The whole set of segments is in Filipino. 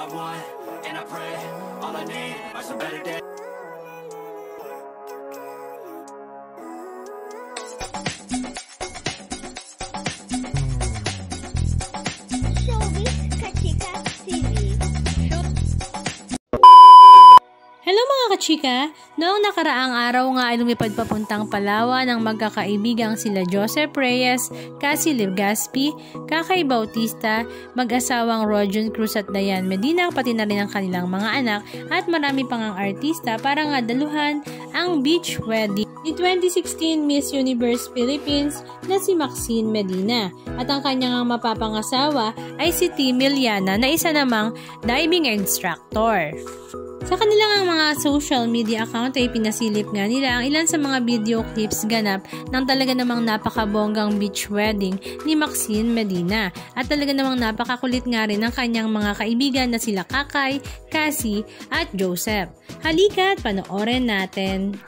I want, and I pray, all I need are some better days. Hello mga kachika! Noong nakaraang araw nga ay lumipad papuntang Palawan ang magkakaibigang sila Joseph Reyes, Cassie Legazpi, Kakay Bautista, mag-asawang Rojon Cruz at Dayan Medina, pati na rin ang kanilang mga anak at marami pang ang artista para nga daluhan ang beach wedding ni 2016 Miss Universe Philippines na si Maxine Medina at ang kanyang mapapangasawa ay si T. Miliana na isa namang diving instructor. Sa kanilang mga social media account ay pinasilip nga nila ang ilan sa mga video clips ganap ng talaga namang napakabonggang beach wedding ni Maxine Medina at talaga namang napakakulit nga rin ng kanyang mga kaibigan na sila Kakay, Cassie at Joseph. Halika at panoorin natin.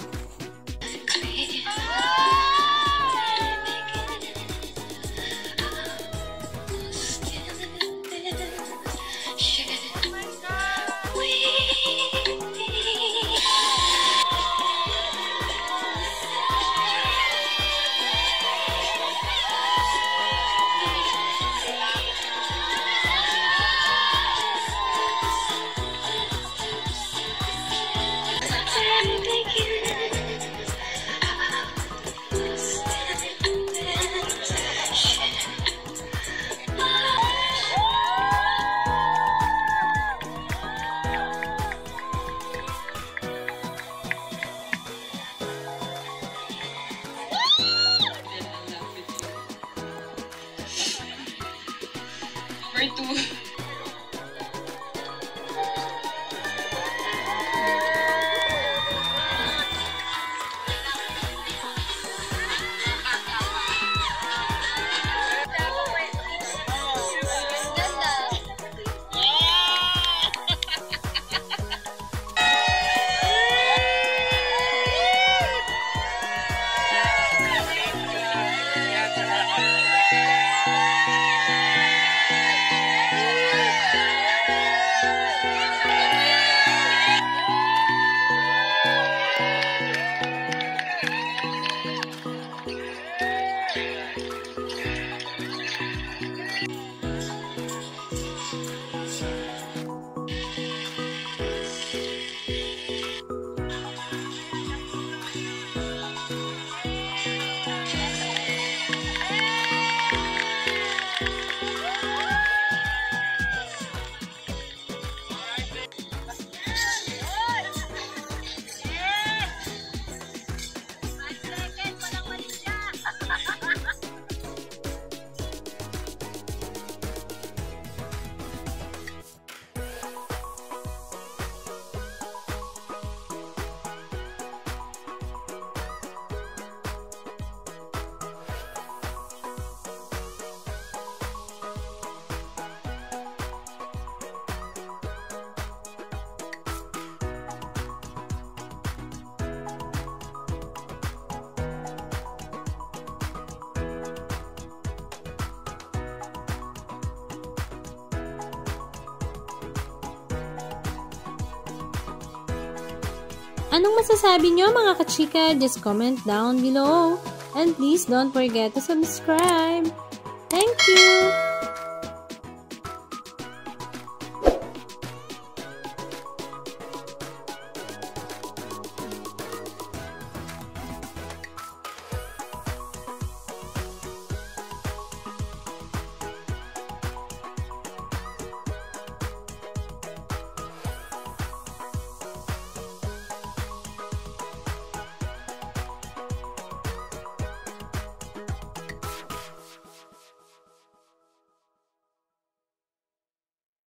Anong masasabi nyo mga kachika? Just comment down below. And please don't forget to subscribe. Thank you!